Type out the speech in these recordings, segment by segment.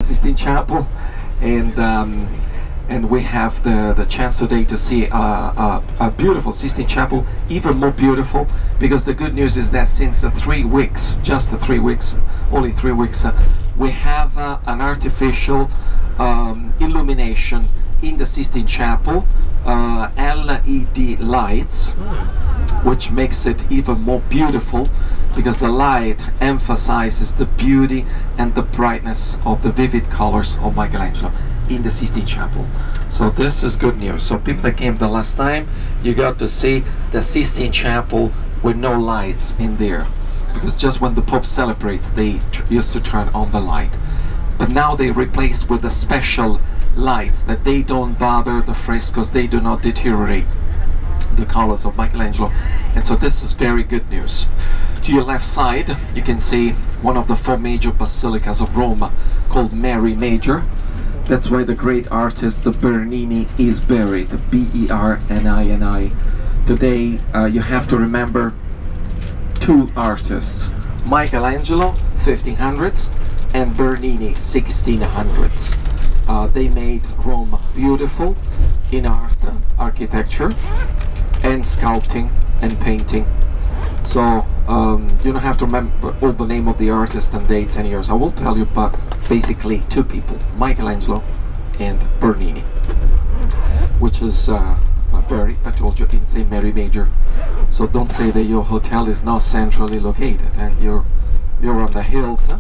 Sistine Chapel, and we have the chance today to see a beautiful Sistine Chapel, even more beautiful, because the good news is that since 3 weeks, just 3 weeks, only 3 weeks, we have an artificial illumination in the Sistine Chapel, LED lights, which makes it even more beautiful, because the light emphasizes the beauty and the brightness of the vivid colors of Michelangelo in the Sistine Chapel. So this is good news. So people that came the last time, you got to see the Sistine Chapel with no lights in there, because just when the Pope celebrates, they used to turn on the light. But now they replaced with the special lights that they don't bother the frescoes, they do not deteriorate the colors of Michelangelo, and so this is very good news. To your left side you can see one of the 4 major basilicas of Rome, called Mary Major. That's why the great artist Bernini is buried, B-E-R-N-I-N-I. Today you have to remember 2 artists, Michelangelo 1500s and Bernini 1600s. They made Rome beautiful in art, architecture, and sculpting and painting. So you don't have to remember all the name of the artist and dates and years. I will tell you, but basically 2 people, Michelangelo and Bernini, which is buried, I told you, in St. Mary Major. So don't say that your hotel is not centrally located and you're on the hills,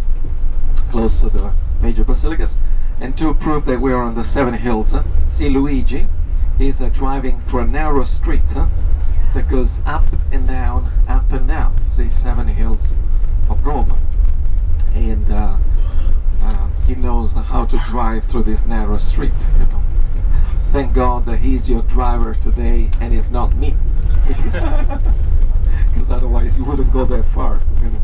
close to the major basilicas. And to prove that we are on the 7 hills, see Luigi is driving through a narrow street that goes up and down, up and down. See, 7 hills of Rome. And he knows how to drive through this narrow street, you know. Thank God that he's your driver today and it's not me. Because otherwise you wouldn't go that far, you know.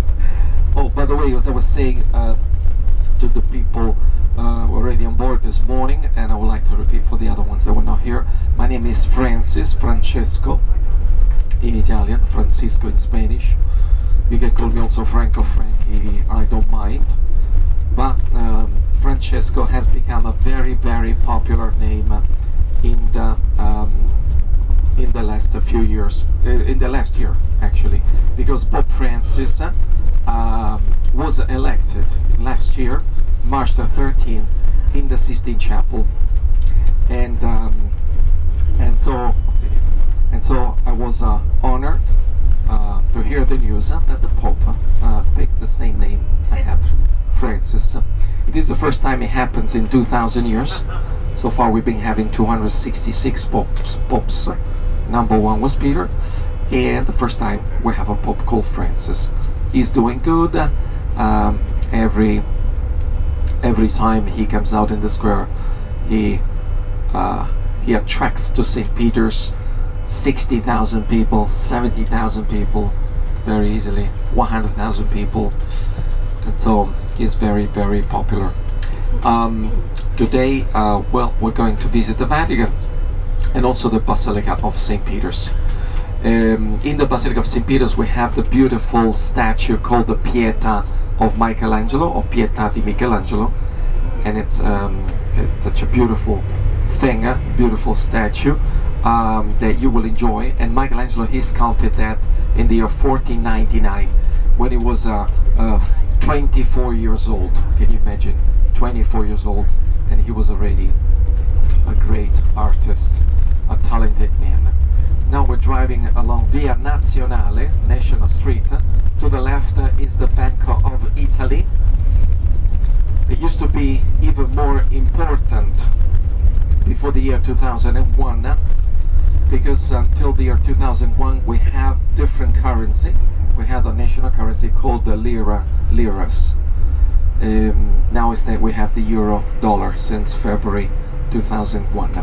Oh, by the way, as I was saying to the people already on board this morning, and I would like to repeat for the other ones that were not here, my name is Francesco in Italian, Francisco in Spanish. You can call me also Franco, Frankie, I don't mind. But Francesco has become a very, very popular name in the last few years, in the last year actually, because Pope Francis was elected last year, March the 13th, in the Sistine Chapel, and so I was honored to hear the news that the Pope picked the same name I have, Francis. It is the first time it happens in 2,000 years. So far we've been having 266 popes. Number 1 was Peter, and the first time we have a Pope called Francis. He's doing good. Every time he comes out in the square, he attracts to St. Peter's 60,000 people, 70,000 people, very easily, 100,000 people, and so he's very, very popular. Today, well, we're going to visit the Vatican and also the Basilica of St. Peter's. In the Basilica of St. Peter's we have the beautiful statue called the Pietà of Michelangelo, or Pietà di Michelangelo, and it's such a beautiful thing, a beautiful statue that you will enjoy. And Michelangelo, he sculpted that in the year 1499 when he was 24 years old. Can you imagine? 24 years old, and he was already a great artist, a talented man. Now we're driving along Via Nazionale, National Street. To the left is the Bank of Italy. It used to be even more important before the year 2001, because until the year 2001 we have different currency. We have a national currency called the liras. Now instead we have the euro dollar since February 2001,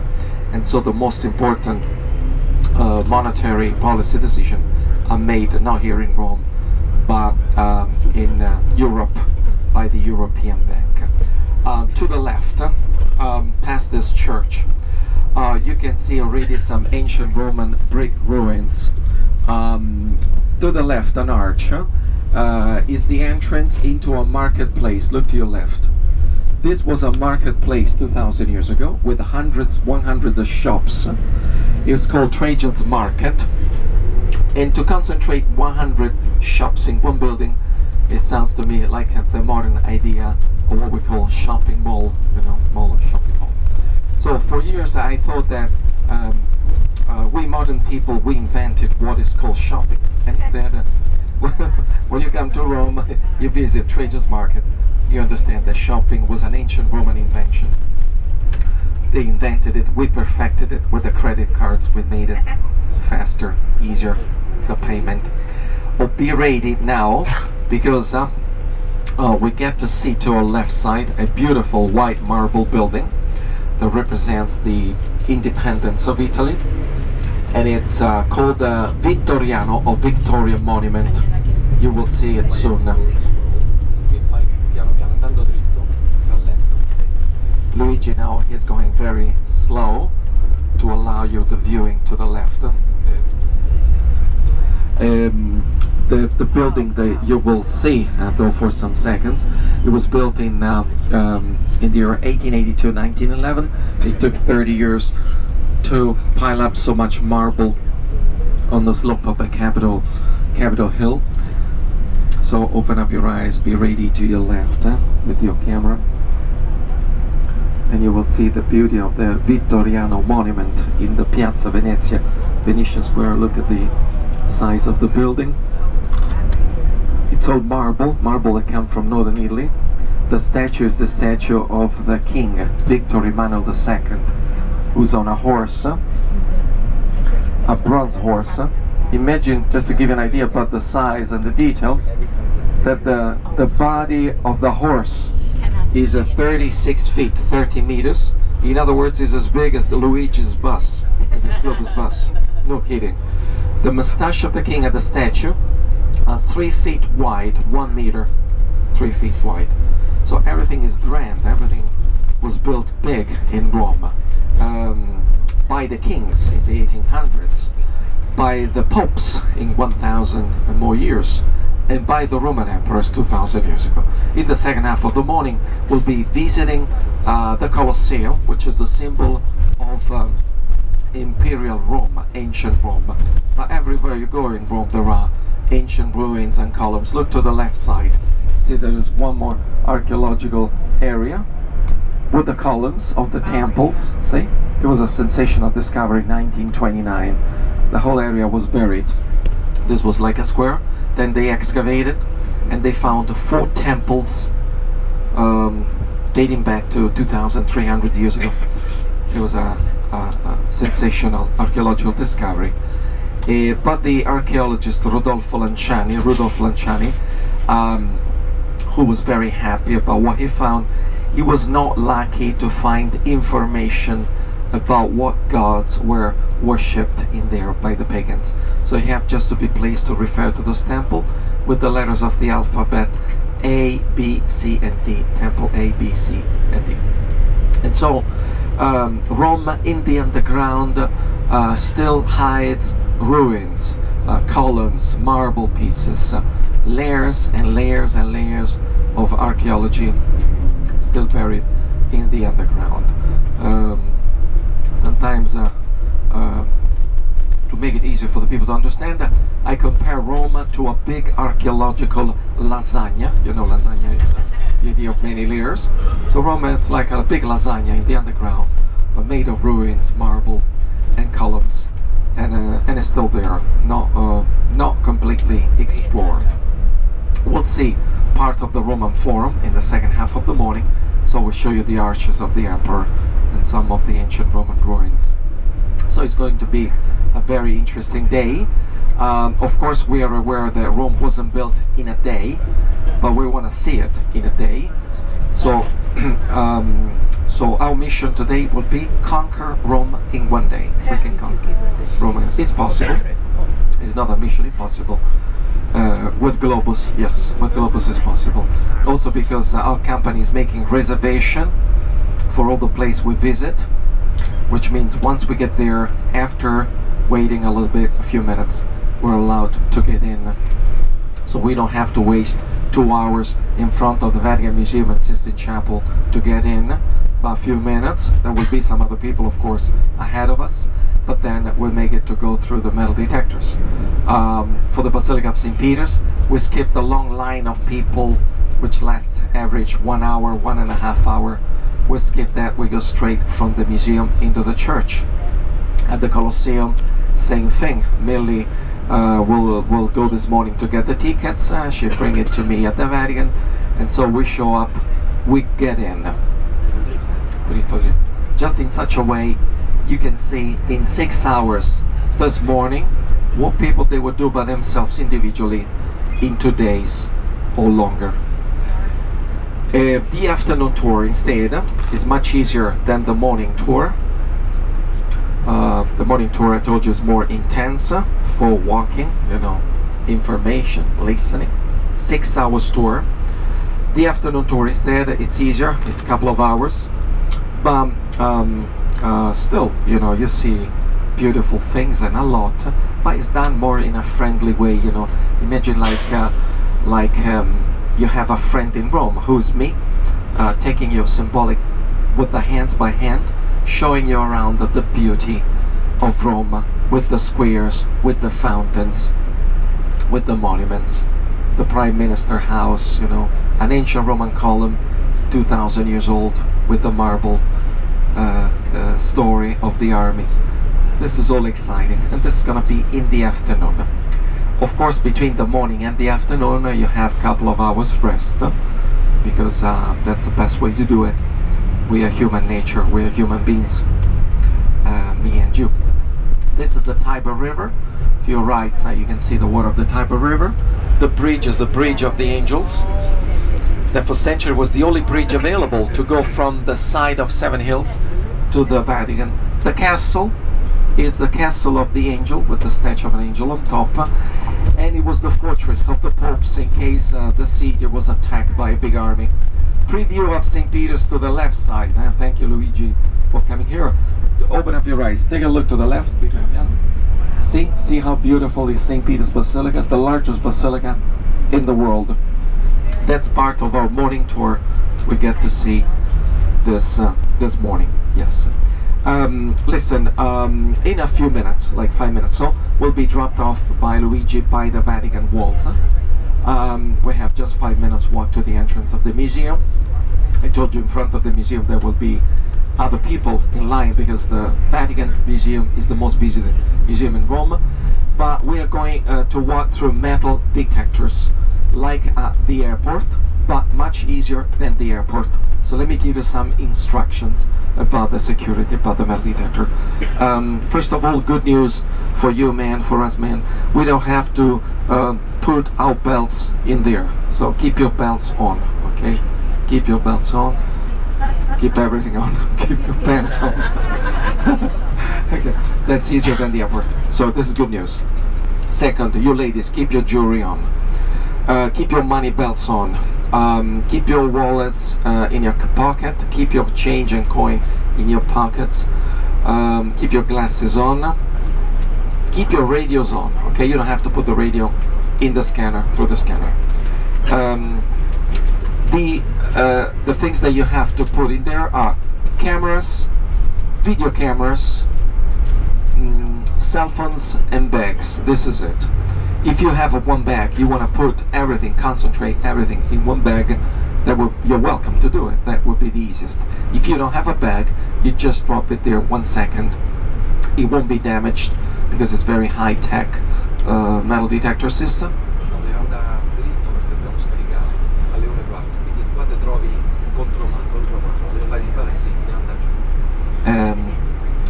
and so the most important monetary policy decision are made not here in Rome but in Europe by the European Bank. To the left, past this church, you can see already some ancient Roman brick ruins. To the left, an arch is the entrance into a marketplace. Look to your left. This was a marketplace 2,000 years ago with hundreds, 100 shops. It was called Trajan's Market. And to concentrate 100 shops in one building, it sounds to me like the modern idea of what we call shopping mall, you know, mall or shopping mall. So for years I thought that we modern people, we invented what is called shopping. And instead, when you come to Rome, you visit Trajan's Market, you understand that shopping was an ancient Roman invention. They invented it, we perfected it with the credit cards, we made it faster, easier, the payment. But be ready now, because we get to see to our left side a beautiful white marble building that represents the independence of Italy, and it's called the Vittoriano or Victorian Monument. You will see it soon. Luigi now is going very slow to allow you the viewing to the left. The building that you will see, though, for some seconds, it was built in the year 1882-1911. It took 30 years to pile up so much marble on the slope of the Capitol Hill. So open up your eyes, be ready to your left with your camera, and you will see the beauty of the Vittoriano monument in the Piazza Venezia, Venetian Square. Look at the size of the building. It's all marble that comes from northern Italy. The statue is the statue of the king, Victor Emmanuel II, who's on a horse, a bronze horse. Imagine, just to give you an idea about the size and the details, that the body of the horse is 36 feet, 30 meters. In other words, is as big as the Luigi's bus, this Globus bus. No kidding. The mustache of the king at the statue, 3 feet wide, 1 meter, 3 feet wide. So everything is grand, everything was built big in Rome, by the kings in the 1800s, by the popes in 1,000 and more years, and by the Roman emperors 2,000 years ago. In the second half of the morning, we'll be visiting the Colosseum, which is the symbol of imperial Rome, ancient Rome. Everywhere you go in Rome, there are ancient ruins and columns. Look to the left side. See, there is one more archaeological area with the columns of the temples. See, it was a sensational discovery in 1929. The whole area was buried. This was like a square. Then they excavated and they found 4 temples dating back to 2,300 years ago. It was a sensational archaeological discovery. But the archaeologist Rudolfo Lanciani, who was very happy about what he found, he was not lucky to find information about what gods were worshipped in there by the pagans. So he had just to be pleased to refer to this temple with the letters of the alphabet A, B, C, and D. Temple A, B, C, and D. And so Rome in the underground still hides ruins, columns, marble pieces, layers and layers and layers of archaeology still buried in the underground. Sometimes to make it easier for the people to understand, I compare Rome to a big archaeological lasagna. You know, lasagna is the idea of many layers. So Rome is like a big lasagna in the underground, made of ruins, marble, and columns, and it's still there, not completely explored. We'll see part of the Roman Forum in the second half of the morning, so we'll show you the arches of the emperor and some of the ancient Roman ruins. So it's going to be a very interesting day. Of course, we are aware that Rome wasn't built in a day, but we want to see it in a day. So, so our mission today will be conquer Rome in one day. We can conquer Rome. It's possible. It's not a mission impossible. With Globus, yes, with Globus is possible. Also because our company is making reservation for all the place we visit, which means once we get there, after waiting a little bit, a few minutes, we're allowed to get in. So we don't have to waste 2 hours in front of the Vatican Museum and Sistine Chapel to get in. About a few minutes. There will be some other people, of course, ahead of us, but then we'll make it to go through the metal detectors. For the Basilica of St. Peter's, we skipped the long line of people, which lasts average 1 hour, 1.5 hours. We skip that. We go straight from the museum into the church. At the Colosseum, same thing. Millie will go this morning to get the tickets. She'll bring it to me at the Vatican, and so we show up. We get in. Just in such a way you can see in 6 hours this morning what people they would do by themselves individually in 2 days or longer. The afternoon tour instead is much easier than the morning tour. The morning tour, I told you, is more intense for walking, you know, information, listening. 6 hours tour. The afternoon tour instead, it's easier, it's a couple of hours. But still, you know, you see beautiful things and a lot, but it's done more in a friendly way, you know. Imagine like you have a friend in Rome, who's me, taking you symbolic with the hands by hand, showing you around the beauty of Rome, with the squares, with the fountains, with the monuments, the Prime Minister house, you know, an ancient Roman column, 2,000 years old, with the marble story of the army. This is all exciting, and this is gonna be in the afternoon. Of course, between the morning and the afternoon, you have a couple of hours rest, because that's the best way to do it. We are human nature, we are human beings, me and you. This is the Tiber River. To your right side, you can see the water of the Tiber River. The bridge is the Bridge of the Angels. That for centuries was the only bridge available to go from the side of Seven Hills to the Vatican. The castle is the Castle of the Angel, with the statue of an angel on top, and it was the fortress of the popes in case the city was attacked by a big army. Preview of St. Peter's to the left side. Thank you, Luigi, for coming here. Open up your eyes, take a look to the left. See how beautiful is St. Peter's Basilica, the largest basilica in the world. That's part of our morning tour. We get to see this this morning. Yes. Listen, in a few minutes, like 5 minutes, so we'll be dropped off by Luigi by the Vatican walls. We have just 5 minutes walk to the entrance of the museum. I told you in front of the museum there will be other people in line because the Vatican Museum is the most busy museum in Rome. But we are going to walk through metal detectors like at the airport, but much easier than the airport. So let me give you some instructions about the security, about the metal detector. First of all, good news for you, man, for us, man. We don't have to put our belts in there. So keep your belts on, okay? Keep your belts on. Keep everything on. Keep your pants on. Okay, that's easier than the airport. So this is good news. Second, you ladies, keep your jewelry on. Keep your money belts on. Keep your wallets in your pocket. Keep your change and coin in your pockets. Keep your glasses on. Keep your radios on. Okay, you don't have to put the radio in the scanner, through the scanner. The things that you have to put in there are cameras, video cameras, cell phones and bags. This is it. If you have one bag, you want to put everything, concentrate everything in one bag, you're welcome to do it. That would be the easiest. If you don't have a bag, you just drop it there 1 second. It won't be damaged because it's very high-tech metal detector system.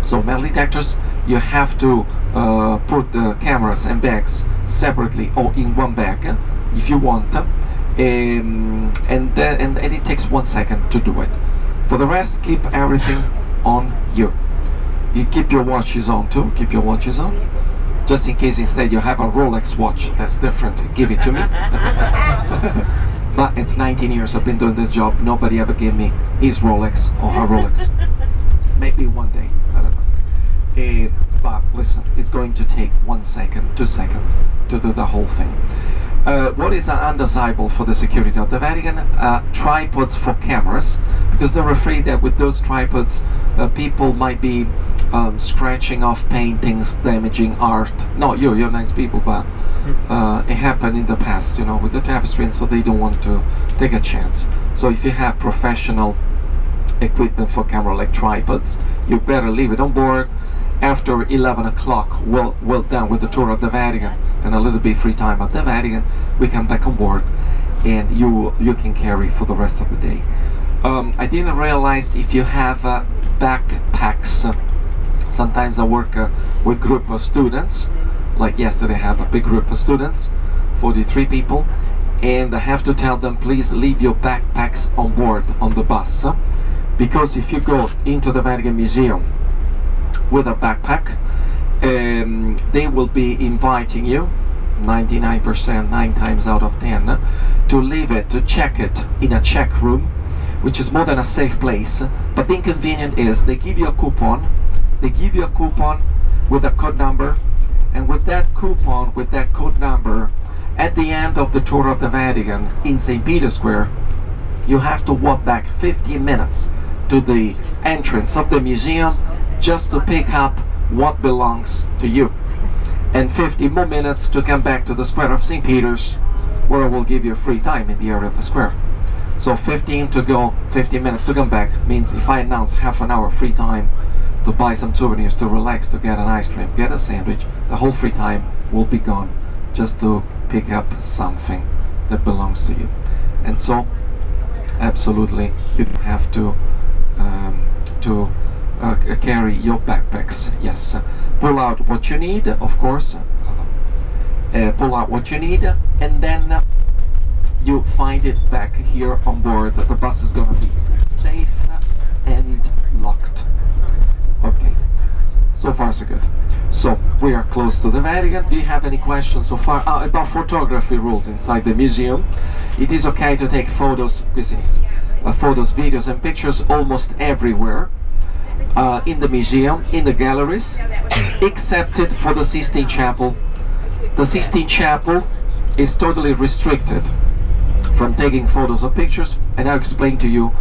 So metal detectors, you have to put the cameras and bags separately or in one bag if you want, and it takes 1 second to do it. For the rest, keep everything on you. You keep your watches on too. Keep your watches on, just in case instead you have a Rolex watch. That's different. Give it to me. But it's 19 years I've been doing this job. Nobody ever gave me his Rolex or her Rolex. Maybe one day, I don't know. But listen, it's going to take 1 second, 2 seconds to do the whole thing. What is undesirable for the security of the Vatican? Tripods for cameras, because they're afraid that with those tripods people might be scratching off paintings, damaging art. No, you're nice people, but it happened in the past, you know, with the tapestry, and so they don't want to take a chance. So if you have professional equipment for camera like tripods, you better leave it on board. After 11 o'clock, well done with the tour of the Vatican and a little bit free time at the Vatican, we come back on board and you can carry for the rest of the day. I didn't realize if you have backpacks. Sometimes I work with group of students, like yesterday I have a big group of students, 43 people, and I have to tell them, please leave your backpacks on board on the bus, because if you go into the Vatican Museum with a backpack, they will be inviting you 99%, 9 times out of 10, to leave it, to check it in a check room, which is more than a safe place. But the inconvenient is they give you a coupon. They give you a coupon with a code number, and with that coupon, with that code number, at the end of the tour of the Vatican in St. Peter's Square, you have to walk back 15 minutes to the entrance of the museum just to pick up what belongs to you, and 50 more minutes to come back to the square of St. Peter's, where I will give you free time in the area of the square. So 15 to go, 15 minutes to come back means if I announce half an hour free time to buy some souvenirs, to relax, to get an ice cream, get a sandwich, the whole free time will be gone just to pick up something that belongs to you. And so absolutely you don't have to carry your backpacks. Yes, pull out what you need, of course, pull out what you need, and then you find it back here on board. The bus is going to be safe and locked. Okay, so far so good. So we are close to the Vatican. Do you have any questions so far? About photography rules inside the museum. It is okay to take photos, photos, videos and pictures almost everywhere in the museum, in the galleries, except for the Sistine Chapel. The Sistine Chapel is totally restricted from taking photos or pictures, and I'll explain to you.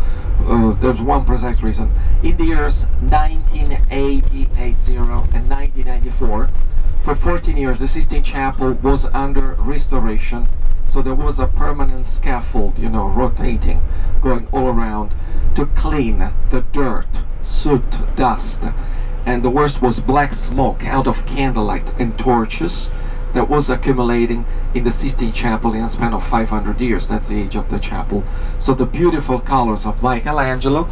There's one precise reason. In the years 1980 and 1994, for 14 years the Sistine Chapel was under restoration, so there was a permanent scaffold, you know, rotating, going all around to clean the dirt, soot, dust, and the worst was black smoke out of candlelight and torches that was accumulating in the Sistine Chapel in a span of 500 years. That's the age of the chapel. So the beautiful colors of Michelangelo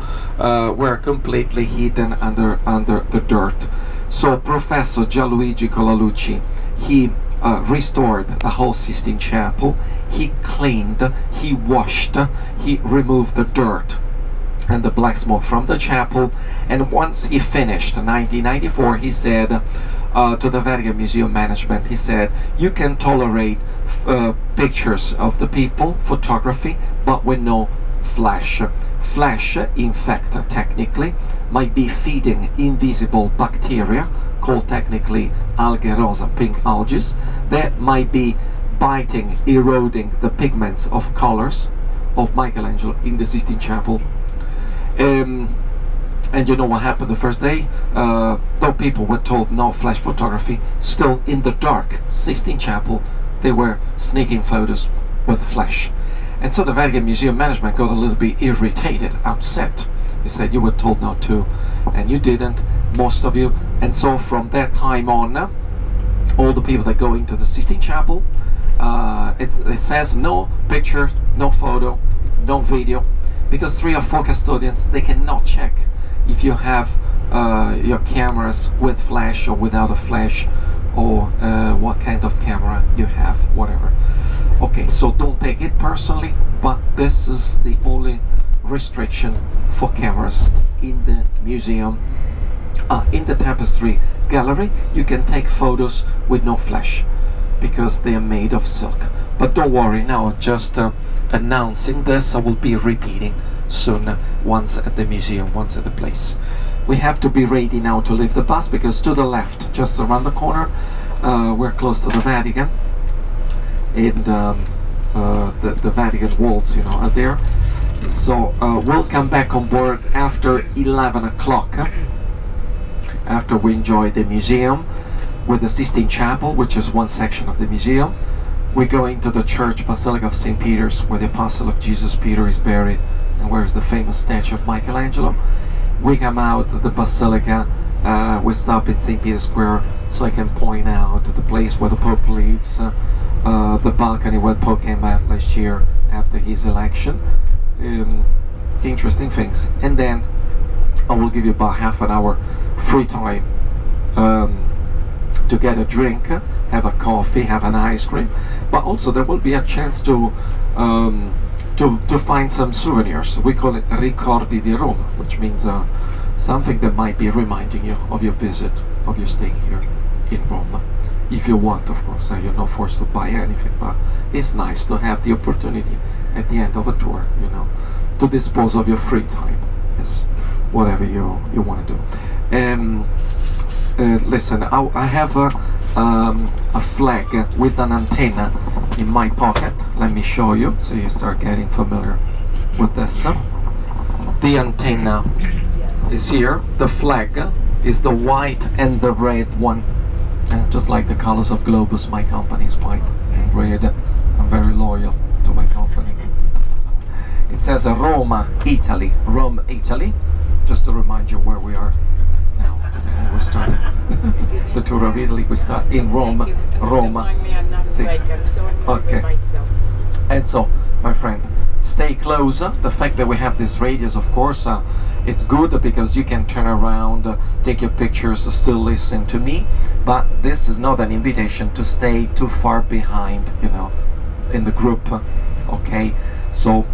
were completely hidden under the dirt. So Professor Gianluigi Colalucci, he restored the whole Sistine Chapel. He cleaned, he washed, he removed the dirt and the black smoke from the chapel, and once he finished in 1994, he said to the Vatican Museum management, he said, you can tolerate pictures of the people, photography, but with no flash. Flash, in fact, technically, might be feeding invisible bacteria, called technically algae rosa, pink algae, that might be biting, eroding the pigments of colors of Michelangelo in the Sistine Chapel. And you know what happened the first day? Though people were told no flash photography, still in the dark Sistine Chapel they were sneaking photos with flash. And so the Vatican Museum management got a little bit irritated, upset. They said, you were told not to, and you didn't, most of you. And so from that time on, all the people that go into the Sistine Chapel, it says no picture, no photo, no video, because 3 or 4 custodians, they cannot check if you have your cameras with flash or without a flash, or what kind of camera you have, whatever. Okay, so don't take it personally, but this is the only restriction for cameras in the museum. In the tapestry gallery, you can take photos with no flash because they are made of silk. But don't worry, now just announcing this, I will be repeating soon, once at the museum, once at the place. We have to be ready now to leave the bus, because to the left, just around the corner, we're close to the Vatican, in the Vatican walls, you know, are there. So we'll come back on board after 11 o'clock, after we enjoy the museum with the Sistine Chapel, which is one section of the museum. We go into the church, Basilica of St. Peter's, where the Apostle of Jesus Peter is buried, and where is the famous statue of Michelangelo. We come out of the Basilica, we stop in St. Peter's Square, so I can point out the place where the Pope lives, the balcony where the Pope came out last year after his election. Interesting things. And then I will give you about half an hour free time to get a drink, have a coffee, have an ice cream, but also there will be a chance to find some souvenirs. We call it ricordi di Roma, which means something that might be reminding you of your visit, of your stay here in Rome. If you want, of course, you're not forced to buy anything, but it's nice to have the opportunity at the end of a tour, you know, to dispose of your free time. Yes, whatever you want to do. Listen, I have a flag with an antenna in my pocket. Let me show you, so you start getting familiar with this. The antenna is here. The flag is the white and the red one. Just like the colors of Globus, my company is white and red. I'm very loyal to my company. It says Roma, Italy. Rome, Italy. Just to remind you where we are now. Today we started the tour of Italy. We start in Rome, Roma. Okay. And so, my friend, stay close. The fact that we have this radius, of course, it's good because you can turn around, take your pictures, still listen to me. But this is not an invitation to stay too far behind, you know, in the group. Okay, so